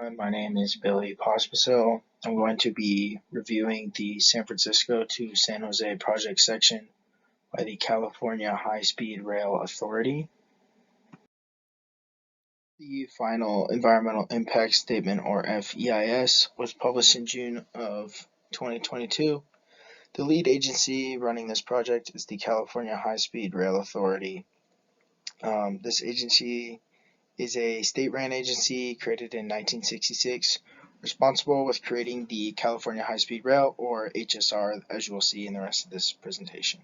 everyone. My name is Billy Pospisil. I'm going to be reviewing the San Francisco to San Jose project section by the California High-Speed Rail Authority. The final Environmental Impact Statement, or FEIS, was published in June of 2022. The lead agency running this project is the California High-Speed Rail Authority. This agency is a state-run agency created in 1966, responsible with creating the California High-Speed Rail, or HSR, as you will see in the rest of this presentation.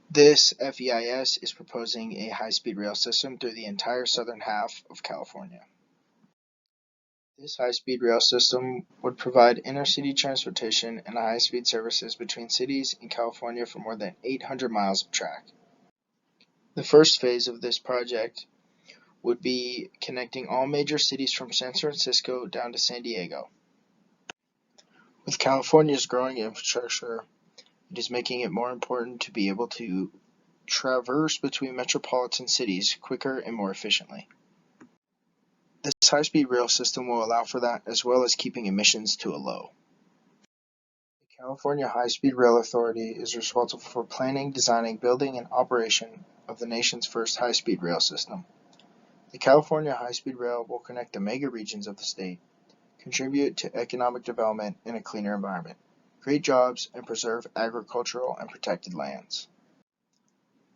This FEIS is proposing a high-speed rail system through the entire southern half of California. This high-speed rail system would provide intercity transportation and high-speed services between cities in California for more than 800 miles of track. The first phase of this project would be connecting all major cities from San Francisco down to San Diego. With California's growing infrastructure, it is making it more important to be able to traverse between metropolitan cities quicker and more efficiently. This high-speed rail system will allow for that, as well as keeping emissions to a low. The California High-Speed Rail Authority is responsible for planning, designing, building, and operation of the nation's first high-speed rail system. The California High-Speed Rail will connect the mega regions of the state, contribute to economic development in a cleaner environment, create jobs, and preserve agricultural and protected lands.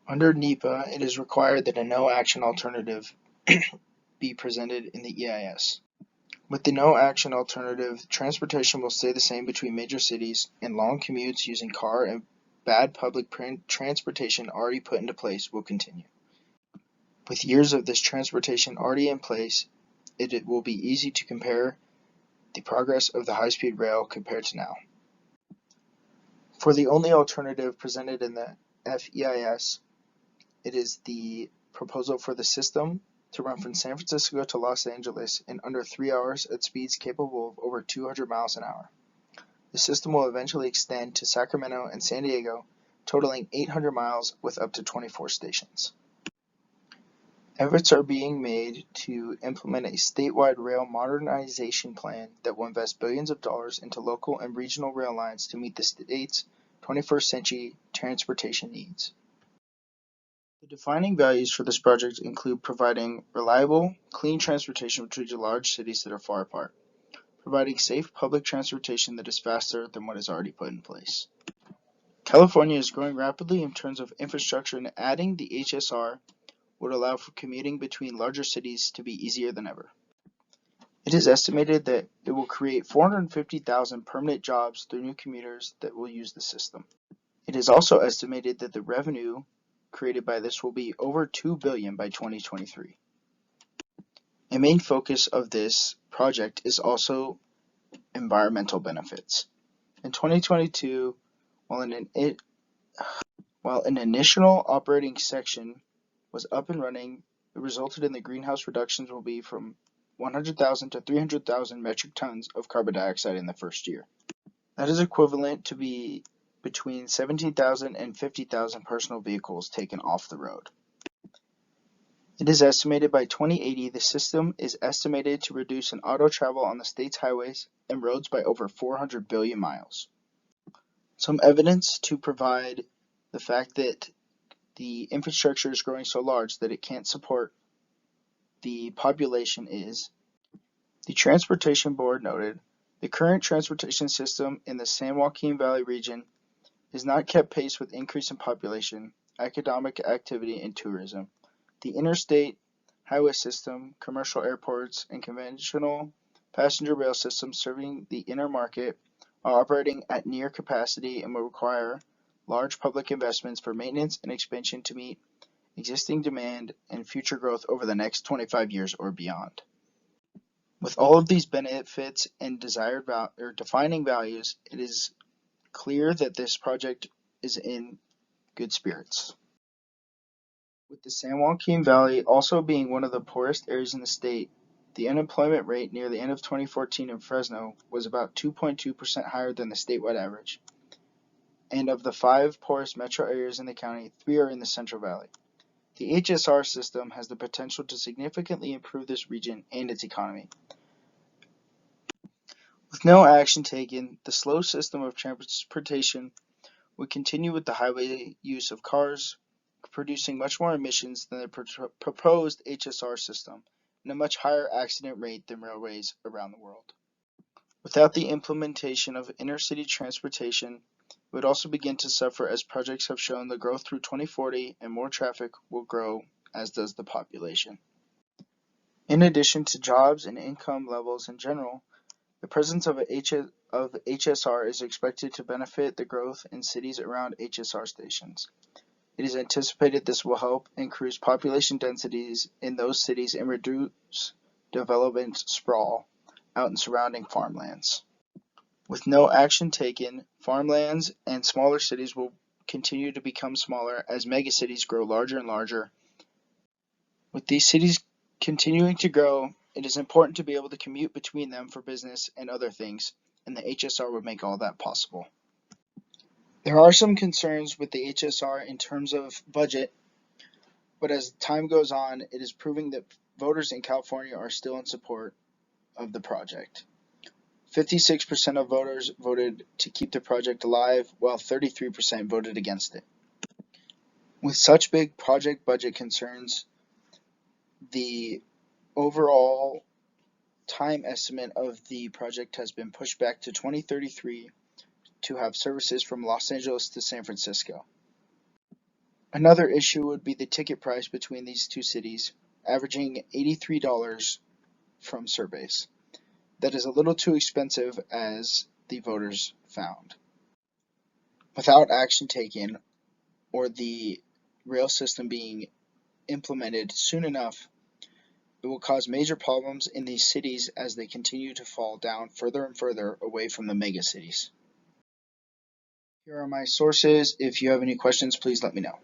Under NEPA, it is required that a no-action alternative be presented in the EIS. With the no-action alternative, transportation will stay the same between major cities, and long commutes using car and bad public transportation already put into place will continue. With years of this transportation already in place, it will be easy to compare the progress of the high-speed rail compared to now. For the only alternative presented in the FEIS, it is the proposal for the system to run from San Francisco to Los Angeles in under 3 hours at speeds capable of over 200 miles an hour. The system will eventually extend to Sacramento and San Diego, totaling 800 miles with up to 24 stations. Efforts are being made to implement a statewide rail modernization plan that will invest billions of dollars into local and regional rail lines to meet the state's 21st century transportation needs. The defining values for this project include providing reliable, clean transportation between large cities that are far apart, providing safe public transportation that is faster than what is already put in place. California is growing rapidly in terms of infrastructure, and adding the HSR would allow for commuting between larger cities to be easier than ever. It is estimated that it will create 450,000 permanent jobs through new commuters that will use the system. It is also estimated that the revenue created by this will be over $2 billion by 2023. A main focus of this project is also environmental benefits. In 2022, while an initial operating section was up and running, it resulted in the greenhouse reductions will be from 100,000 to 300,000 metric tons of carbon dioxide in the first year. That is equivalent to be between 17,000 and 50,000 personal vehicles taken off the road. It is estimated by 2080 the system is estimated to reduce an auto travel on the state's highways and roads by over 400 billion miles. Some evidence to provide the fact that the infrastructure is growing so large that it can't support the population is, the Transportation Board noted, the current transportation system in the San Joaquin Valley region is not kept pace with increase in population, economic activity, and tourism. The interstate highway system, commercial airports, and conventional passenger rail systems serving the inner market are operating at near capacity and will require large public investments for maintenance and expansion to meet existing demand and future growth over the next 25 years or beyond. With all of these benefits and desired defining values, it is clear that this project is in good spirits. With the San Joaquin Valley also being one of the poorest areas in the state, the unemployment rate near the end of 2014 in Fresno was about 2.2% higher than the statewide average. And of the 5 poorest metro areas in the county, 3 are in the Central Valley. The HSR system has the potential to significantly improve this region and its economy. With no action taken, the slow system of transportation would continue with the highway use of cars, producing much more emissions than the proposed HSR system and a much higher accident rate than railways around the world. Without the implementation of inner-city transportation, it would also begin to suffer, as projects have shown the growth through 2040 and more traffic will grow, as does the population. In addition to jobs and income levels in general, the presence of HSR is expected to benefit the growth in cities around HSR stations. It is anticipated this will help increase population densities in those cities and reduce development sprawl out in surrounding farmlands. With no action taken, farmlands and smaller cities will continue to become smaller as megacities grow larger and larger. With these cities continuing to grow, it is important to be able to commute between them for business and other things, and the HSR would make all that possible. There are some concerns with the HSR in terms of budget, but as time goes on, it is proving that voters in California are still in support of the project. 56% of voters voted to keep the project alive, while 33% voted against it. With such big project budget concerns, the overall time estimate of the project has been pushed back to 2033 to have services from Los Angeles to San Francisco. Another issue would be the ticket price between these two cities, averaging $83 from surveys. That is a little too expensive, as the voters found. Without action taken or the rail system being implemented soon enough, it will cause major problems in these cities as they continue to fall down further and further away from the megacities. Here are my sources. If you have any questions, please let me know.